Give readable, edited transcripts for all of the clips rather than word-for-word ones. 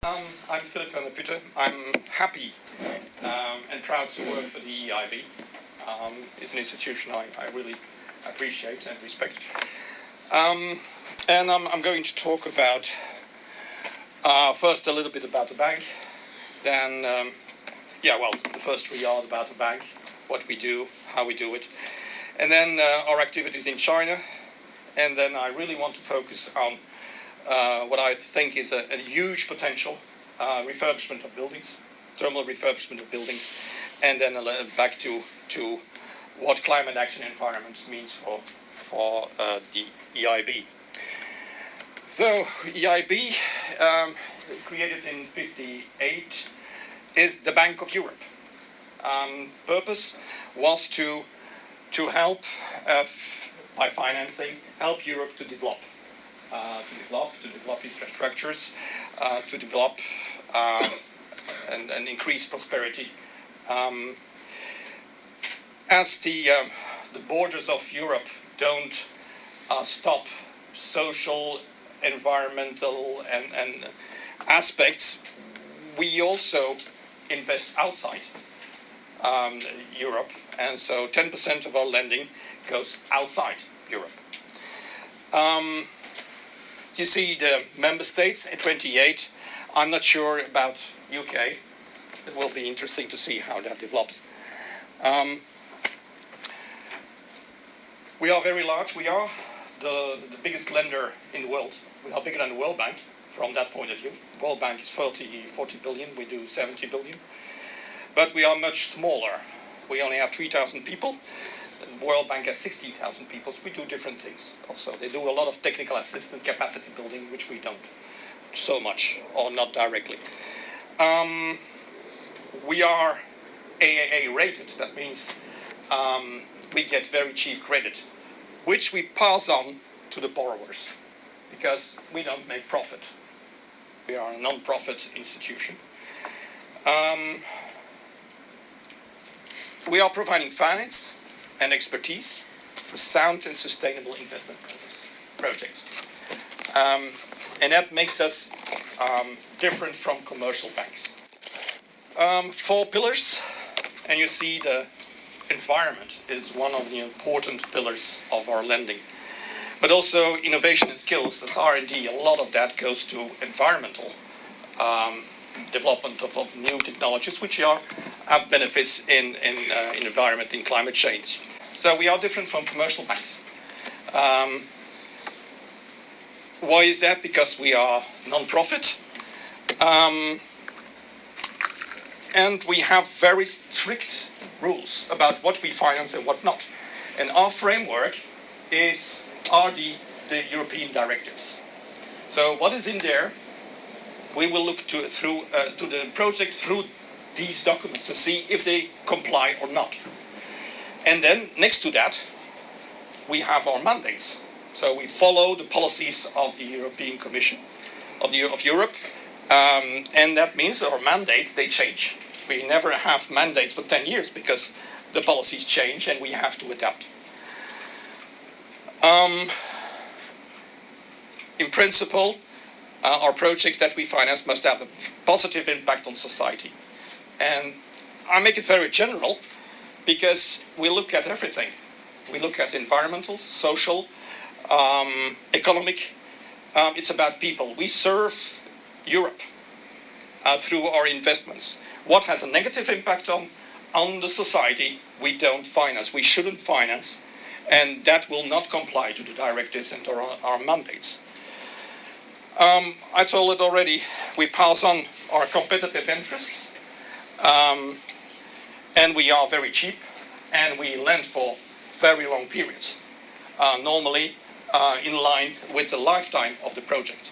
I'm Filip Vandeputter. I'm happy and proud to work for the EIB. It's an institution I really appreciate and respect. And I'm going to talk about first a little bit about the bank, then the first 3 are about the bank, what we do, how we do it, and then our activities in China, and then I really want to focus on what I think is a huge potential, refurbishment of buildings, thermal refurbishment of buildings, and then back to what climate action environment means for the EIB. So EIB, created in '58, is the Bank of Europe. Purpose was to help by financing, help Europe to develop infrastructures, to develop and increase prosperity. As the borders of Europe don't stop social, environmental and aspects, we also invest outside Europe, and so 10% of our lending goes outside Europe. You see the member states at 28. I'm not sure about UK. It will be interesting to see how that develops. We are very large. We are the biggest lender in the world. We are bigger than the World Bank from that point of view. The World Bank is 40 billion. We do 70 billion. But we are much smaller. We only have 3,000 people. The World Bank has 16,000 people, so we do different things also. They do a lot of technical assistance, capacity building, which we don't so much, or not directly. We are AAA rated. That means we get very cheap credit, which we pass on to the borrowers, because we don't make profit. We are a non-profit institution. We are providing finance and expertise for sound and sustainable investment projects. And that makes us different from commercial banks. 4 pillars, and you see the environment is one of the important pillars of our lending. But also innovation and skills, that's R&D, a lot of that goes to environmental development of new technologies, which have benefits in environment, in climate change. So we are different from commercial banks. Why is that? Because we are non-profit, and we have very strict rules about what we finance and what not. And our framework are the European directives. So what is in there? We will look to the project through these documents to see if they comply or not. And then next to that, we have our mandates. So we follow the policies of the European Commission of Europe, and that means our mandates, they change. We never have mandates for 10 years because the policies change and we have to adapt. In principle, our projects that we finance must have a positive impact on society. And I make it very general because we look at everything. We look at environmental, social, economic. It's about people. We serve Europe through our investments. What has a negative impact on the society, we don't finance. We shouldn't finance, and that will not comply to the directives and our mandates. I told it already, we pass on our competitive interests, and we are very cheap, and we lend for very long periods, normally in line with the lifetime of the project,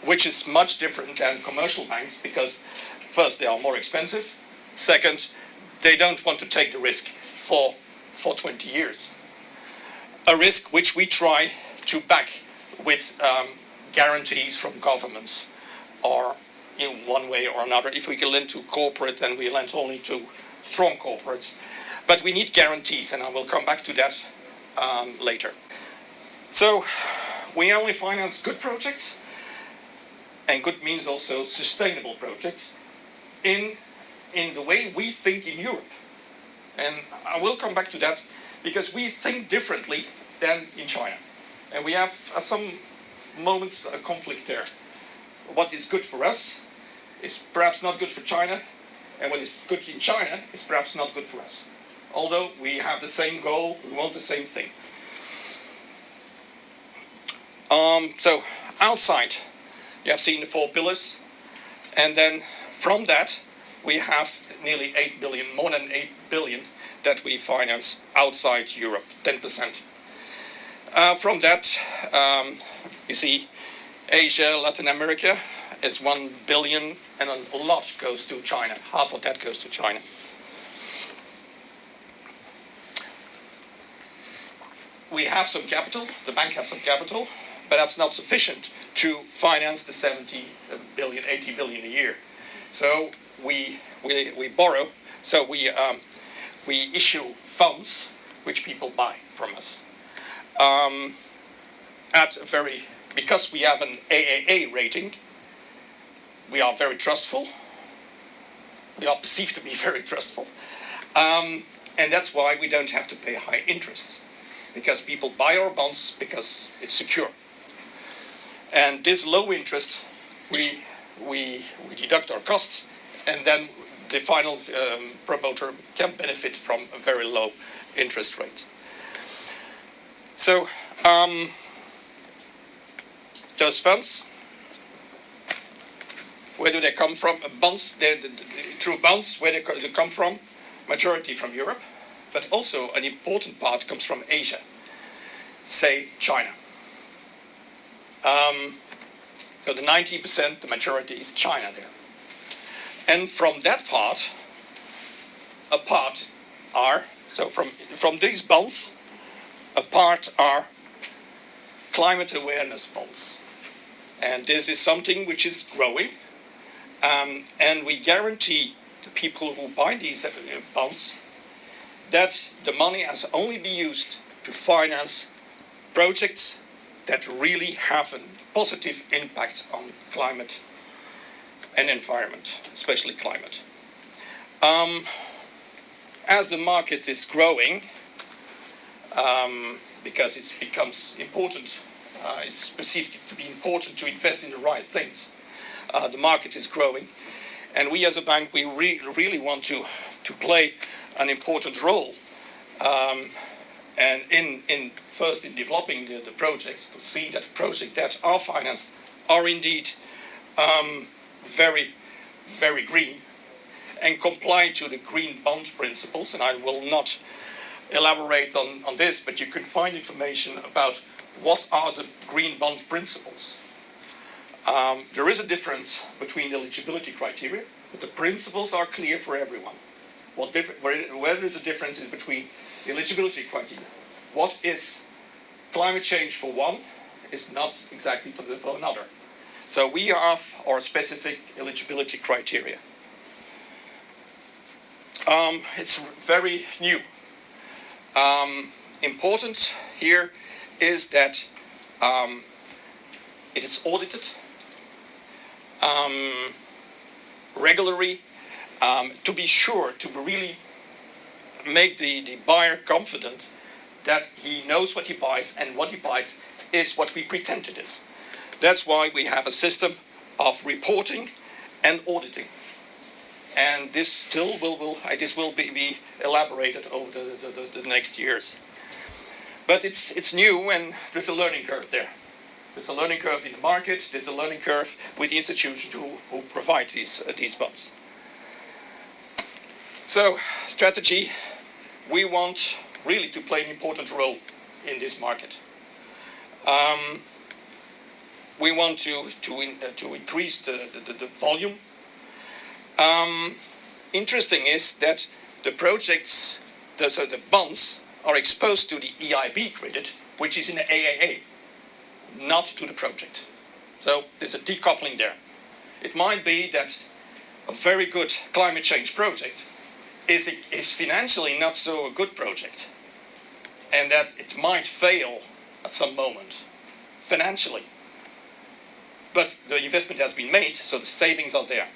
which is much different than commercial banks because first, they are more expensive. Second, they don't want to take the risk for 20 years. A risk which we try to back with guarantees from governments, or in one way or another. If we can lend to corporate, then we lend only to strong corporates. But we need guarantees, and I will come back to that later. So we only finance good projects, and good means also sustainable projects, in the way we think in Europe. And I will come back to that, because we think differently than in China. And we have at some moments a conflict there. What is good for us is perhaps not good for China, and what is good in China is perhaps not good for us. Although we have the same goal, we want the same thing. So outside, you have seen the 4 pillars, and then from that we have nearly 8 billion, more than 8 billion that we finance outside Europe, 10%. From that, you see Asia, Latin America is 1 billion, and a lot goes to China. Half of that goes to China. We have some capital, the bank has some capital, but that's not sufficient to finance the 70 billion, 80 billion a year. So we borrow, so we issue funds which people buy from us. Because we have an AAA rating, we are very trustful. We are perceived to be very trustful. And that's why we don't have to pay high interests. Because people buy our bonds because it's secure. And this low interest, we deduct our costs, and then the final promoter can benefit from a very low interest rate. So those funds, where do they come from? Bonds, through bonds, where they come from? Majority from Europe, but also an important part comes from Asia, say China. So the 90%, the majority is China there. And from that part, a part are, so from these bonds, a part are climate awareness bonds. And this is something which is growing. And we guarantee the people who buy these bonds that the money has only been used to finance projects that really have a positive impact on climate and environment, especially climate. As the market is growing, because it becomes important, it's perceived to be important to invest in the right things. The market is growing, and we as a bank, we really want to play an important role, and first in developing the projects, to see that the projects that are financed are indeed very, very green and comply to the green bond principles. And I will not elaborate on this, but you can find information about what are the green bond principles. There is a difference between the eligibility criteria, but the principles are clear for everyone. Where there is a difference is between the eligibility criteria. What is climate change for one is not exactly for another. So we have our specific eligibility criteria. It's very new. Important here is that it is audited regularly, to be sure, to really make the buyer confident that he knows what he buys, and what he buys is what we pretend it is. That's why we have a system of reporting and auditing. And this still will be elaborated over the next years. But it's new, and there's a learning curve there. There's a learning curve in the market, there's a learning curve with the institutions who provide these bonds. So, strategy, we want really to play an important role in this market. We want to increase the volume. Interesting is that the projects, so the bonds, are exposed to the EIB credit, which is in the AAA, not to the project. So there's a decoupling there. It might be that a very good climate change project is financially not so a good project, and that it might fail at some moment financially. but the investment has been made, so the savings are there.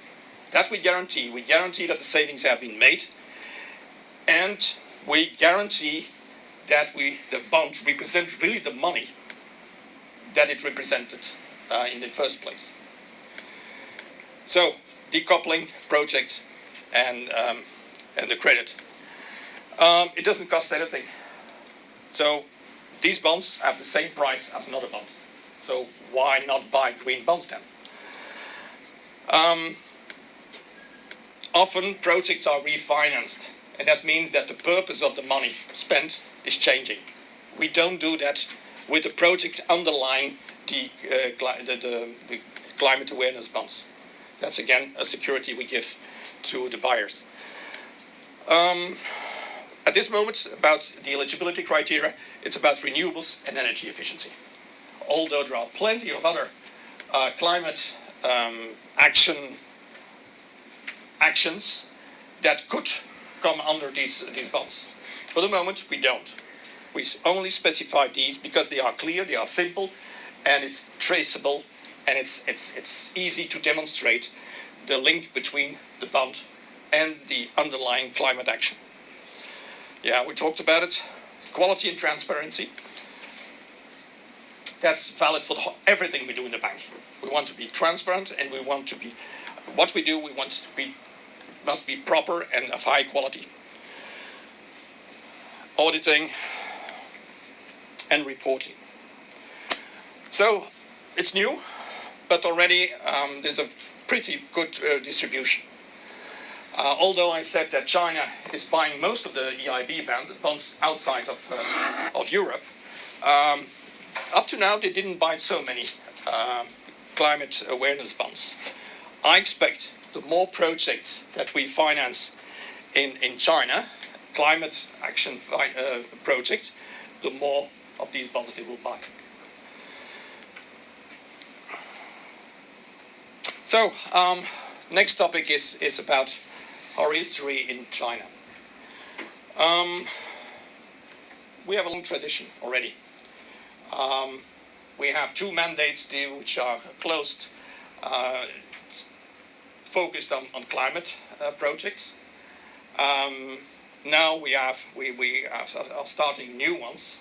That we guarantee. We guarantee that the savings have been made, and we guarantee that the bond represents really the money that it represented in the first place. So, decoupling projects and the credit. It doesn't cost anything. So, these bonds have the same price as another bond. So, why not buy green bonds then? Often projects are refinanced, and that means that the purpose of the money spent is changing. We don't do that with the project underlying the climate awareness bonds. That's again a security we give to the buyers. At this moment, about the eligibility criteria, it's about renewables and energy efficiency. Although there are plenty of other climate actions that could come under these bonds. For the moment, we don't. We only specify these because they are clear, they are simple, and it's traceable, and it's easy to demonstrate the link between the bond and the underlying climate action. Yeah, we talked about it. Quality and transparency. That's valid for everything we do in the bank. We want to be transparent, and we want to be, what we do, we want to be, must be proper and of high quality. Auditing and reporting. So it's new, but already there's a pretty good distribution. Although I said that China is buying most of the EIB bonds outside of Europe, up to now they didn't buy so many climate awareness bonds. I expect the more projects that we finance in China, climate action projects, the more of these bonds they will buy. So, next topic is about our history in China. We have a long tradition already. We have two mandates which are closed, focused on climate projects. Now we are starting new ones.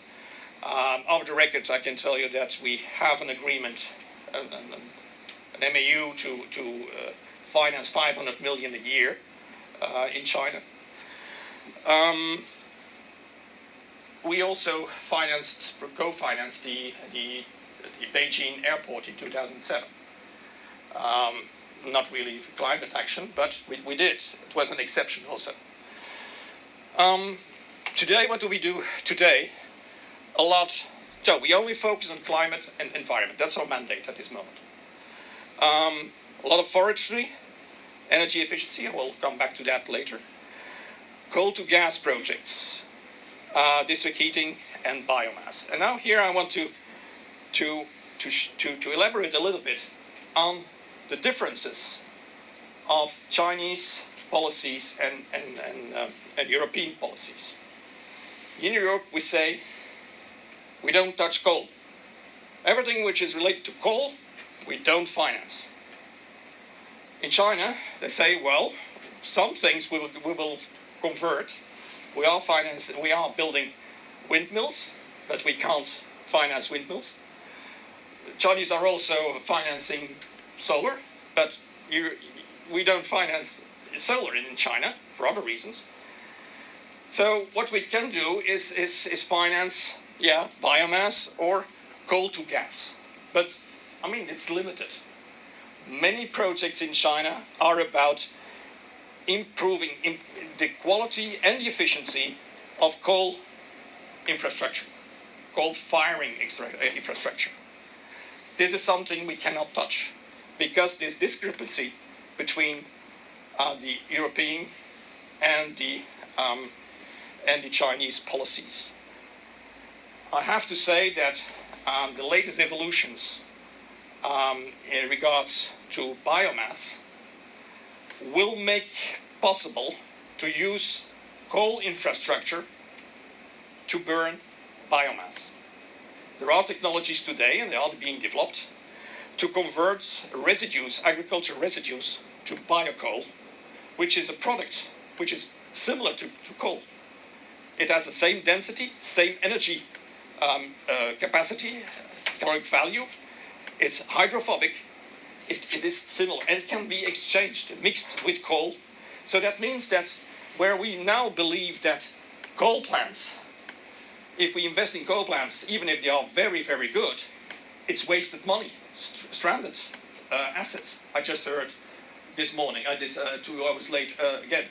Off the records, I can tell you that we have an agreement, an MAU to finance 500 million a year in China. We also co-financed the Beijing airport in 2007. Not really climate action, but we did. It was an exception also. Today, what do we do today? A lot. So we only focus on climate and environment. That's our mandate at this moment. A lot of forestry, energy efficiency. I will come back to that later. Coal to gas projects, district heating, and biomass. And now here I want to elaborate a little bit on the differences of Chinese policies and European policies. In Europe, we say we don't touch coal. Everything which is related to coal, we don't finance. In China, they say, well, some things we will convert. We are building windmills, but we can't finance windmills. The Chinese are also financing solar, but we don't finance solar in China for other reasons. So what we can do is finance, biomass or coal to gas. But, I mean, it's limited. Many projects in China are about improving the quality and the efficiency of coal infrastructure, coal firing infrastructure. This is something we cannot touch because this discrepancy between the European and the Chinese policies. I have to say that the latest evolutions in regards to biomass will make possible to use coal infrastructure to burn biomass. There are technologies today, and they are being developed, to convert residues, agricultural residues, to biocoal, which is a product which is similar to coal. It has the same density, same energy capacity, caloric value. It's hydrophobic. It is similar, and it can be exchanged, mixed with coal. So that means that where we now believe that coal plants, if we invest in coal plants, even if they are very, very good, it's wasted money, stranded assets. I just heard this morning, I did 2 hours late again,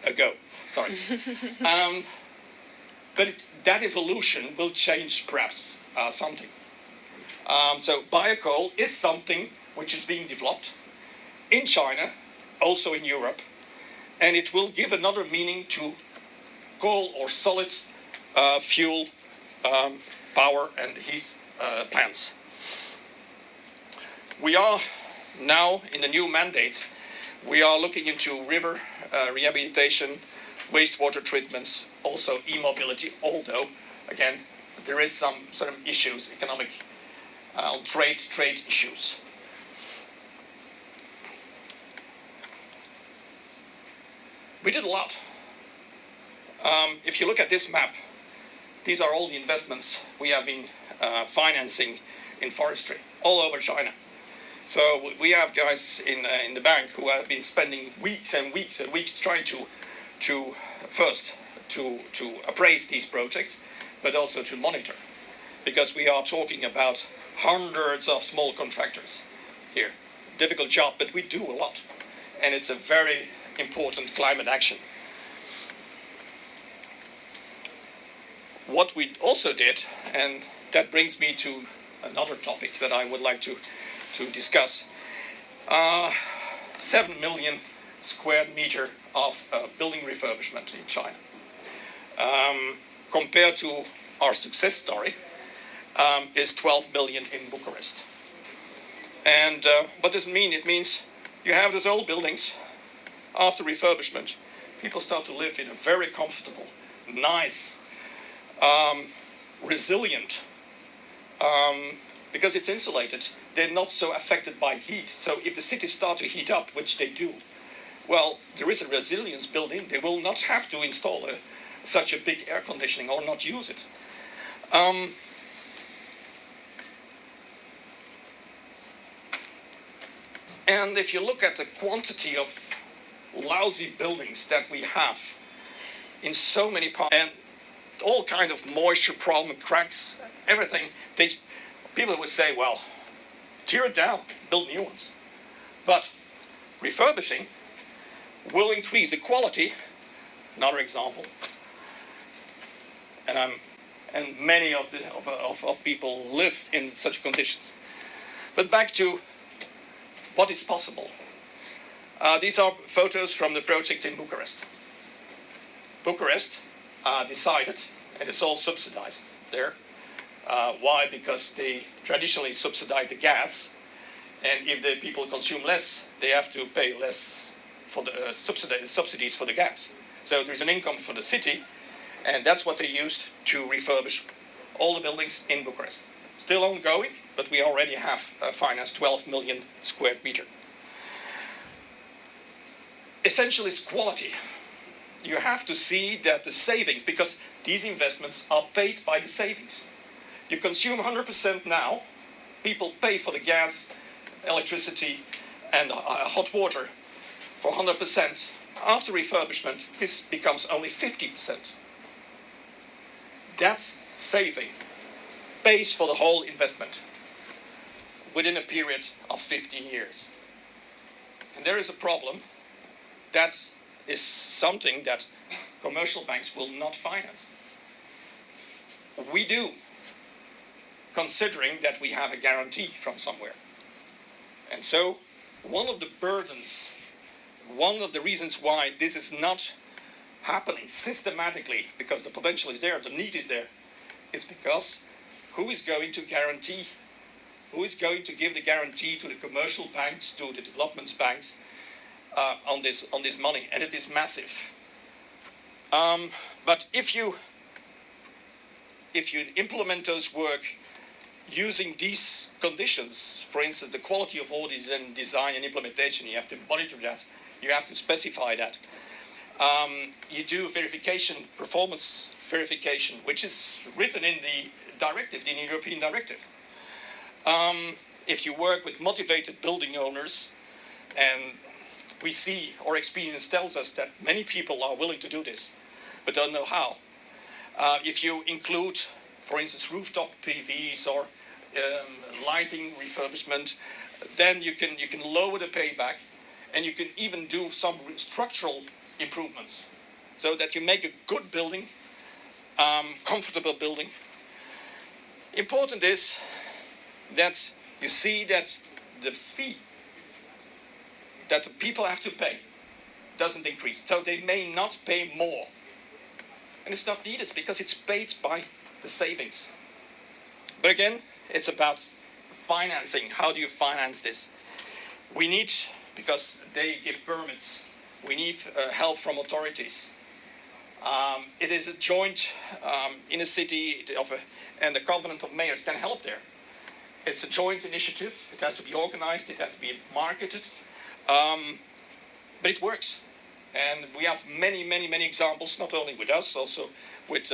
ago, sorry. But that evolution will change perhaps something. So biocoal is something which is being developed in China, also in Europe, and it will give another meaning to coal or solid fuel power and heat plants. We are now in the new mandates, we are looking into river rehabilitation, wastewater treatments, also e-mobility, although, again, there is some issues, economic, trade issues. We did a lot. If you look at this map, these are all the investments we have been financing in forestry all over China. So we have guys in the bank who have been spending weeks and weeks and weeks trying to first appraise these projects, but also to monitor, because we are talking about hundreds of small contractors here. Difficult job, but we do a lot, and it's a very important climate action. What we also did, and that brings me to another topic that I would like to discuss, 7 million square meter of building refurbishment in China. Compared to our success story, is 12 million in Bucharest. And what does it mean? It means you have these old buildings. After refurbishment, people start to live in a very comfortable, nice, resilient, because it's insulated. They're not so affected by heat. So if the cities start to heat up, which they do, well, there is a resilience built in. They will not have to install such a big air conditioning or not use it. And if you look at the quantity of lousy buildings that we have in so many parts, and all kind of moisture problem, cracks, everything, people would say, well, tear it down, build new ones. But refurbishing will increase the quality. Another example, and many of people live in such conditions. But back to what is possible. These are photos from the project in Bucharest. Bucharest decided, and it's all subsidized there. Why? Because they traditionally subsidize the gas, and if the people consume less, they have to pay less for the subsidies for the gas. So there's an income for the city, and that's what they used to refurbish all the buildings in Bucharest. Still ongoing, but we already have financed 12 million square meter. Essentially, it's quality. You have to see that the savings, because these investments are paid by the savings. You consume 100% now, people pay for the gas, electricity, and hot water for 100%. After refurbishment, this becomes only 50%. That saving pays for the whole investment within a period of 15 years. And there is a problem. That is something that commercial banks will not finance. We do, considering that we have a guarantee from somewhere. And so, one of the burdens, one of the reasons why this is not happening systematically, because the potential is there, the need is there, is because who is going to guarantee? Who is going to give the guarantee to the commercial banks, to the development banks, on this money? And it is massive. But if you implement those work using these conditions, for instance, the quality of audits and design and implementation, you have to monitor that, you have to specify that. You do verification, performance verification, which is written in the directive, in the European directive. If you work with motivated building owners, and we see, or experience tells us that many people are willing to do this, but don't know how. If you include, for instance, rooftop PVs or lighting refurbishment, then you can lower the payback, and you can even do some structural improvements, so that you make a good building, comfortable building. Important is that you see that the fee that the people have to pay doesn't increase. So they may not pay more. And it's not needed because it's paid by the savings. But again, it's about financing. How do you finance this? We need, because they give permits, we need help from authorities. It is a joint in a city and the Covenant of Mayors can help there. It's a joint initiative. It has to be organized. It has to be marketed. But it works. And we have many, many, many examples, not only with us, also with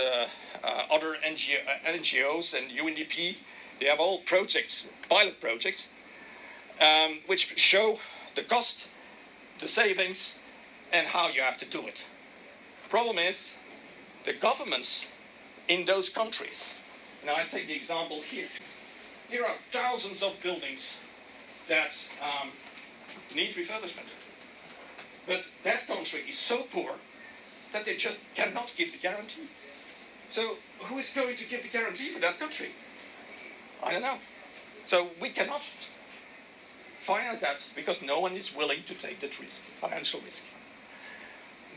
other NGOs and UNDP. They have all projects, pilot projects, which show the cost, the savings, and how you have to do it. Problem is, the governments in those countries, now I take the example here. Here are thousands of buildings that need refurbishment. But that country is so poor that they just cannot give the guarantee. So who is going to give the guarantee for that country? I don't know. So we cannot finance that because no one is willing to take that risk, financial risk.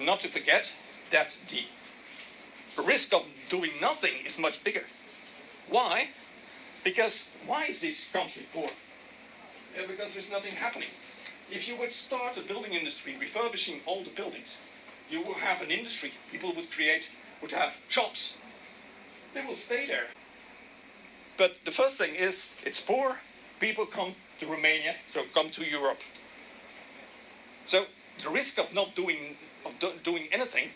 Not to forget that the risk of doing nothing is much bigger. Why? Because why is this country poor? Because there's nothing happening. If you would start a building industry refurbishing all the buildings, you will have an industry. People would have jobs. They will stay there. But the first thing is, it's poor. People come to Romania, so come to Europe. So the risk of not doing anything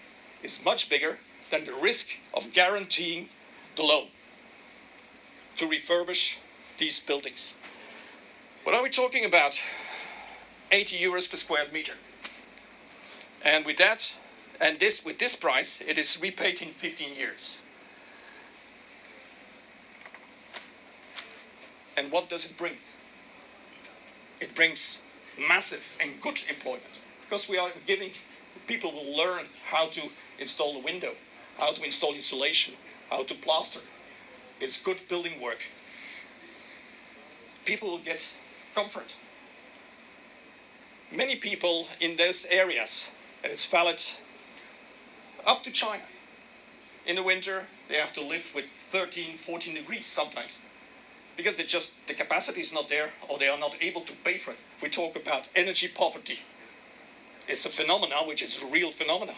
is much bigger than the risk of guaranteeing the loan to refurbish these buildings. What are we talking about? 80 euros per square meter. And with that, with this price, it is repaid in 15 years. And what does it bring? It brings massive and good employment. Because we are giving, people will learn how to install a window, how to install insulation, how to plaster. It's good building work. People will get comfort. Many people in those areas, and it's valid up to China. In the winter, they have to live with 13, 14 degrees sometimes. Because the capacity is not there, or they are not able to pay for it. We talk about energy poverty. It's a phenomenon which is a real phenomenon.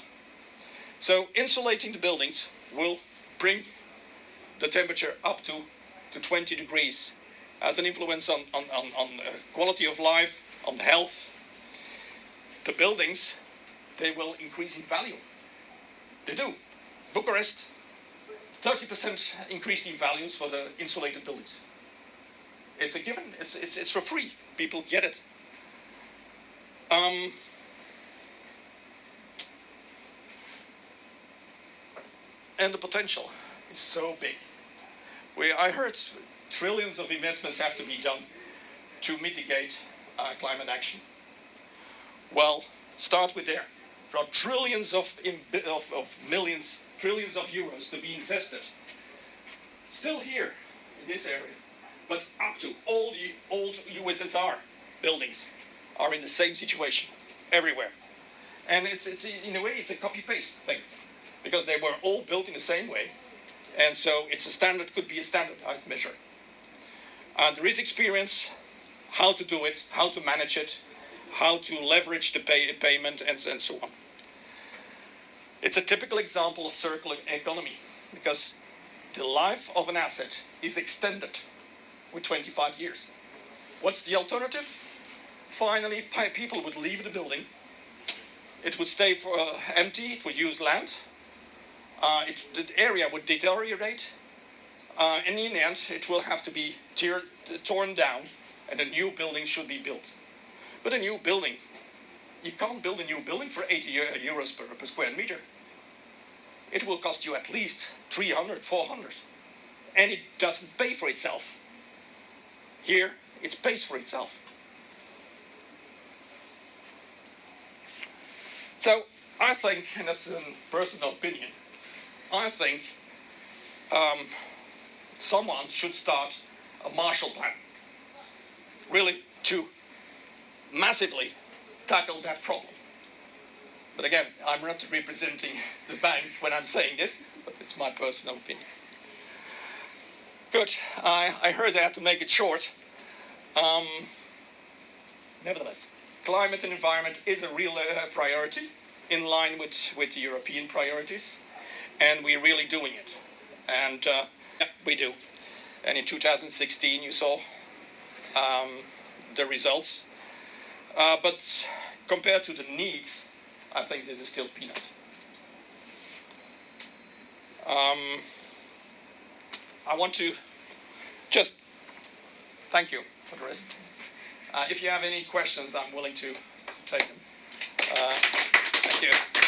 So insulating the buildings will bring the temperature up to 20 degrees. Has an influence on quality of life, on health. The buildings, they will increase in value. They do. Bucharest, 30% increase in values for the insulated buildings. It's a given. It's for free. People get it. And the potential is so big. I heard trillions of investments have to be done to mitigate climate action. Well, start with there. There are trillions of millions, trillions of euros to be invested. Still here, in this area. But up to all the old USSR buildings are in the same situation, everywhere. And it's in a way, it's a copy-paste thing. Because they were all built in the same way. And so it's a standard, could be a standardized measure. And there is experience, how to do it, how to manage it, how to leverage the payment, and so on. It's a typical example of circular economy, because the life of an asset is extended with 25 years. What's the alternative? Finally, people would leave the building. It would stay empty, it would use land. The area would deteriorate. And in the end, it will have to be torn down, and a new building should be built. But a new building, you can't build a new building for 80 euros per square meter. It will cost you at least 300, 400. And it doesn't pay for itself. Here, it pays for itself. So, I think, and that's a personal opinion, I think someone should start a Marshall Plan, really, to massively tackle that problem. But again, I'm not representing the bank when I'm saying this, but it's my personal opinion. Good, I heard I had to make it short. Nevertheless, climate and environment is a real priority in line with the European priorities, and we're really doing it. And yeah, we do. And in 2016 you saw the results. But compared to the needs, I think this is still peanuts. I want to just thank you for the rest. If you have any questions, I'm willing to take them. Thank you.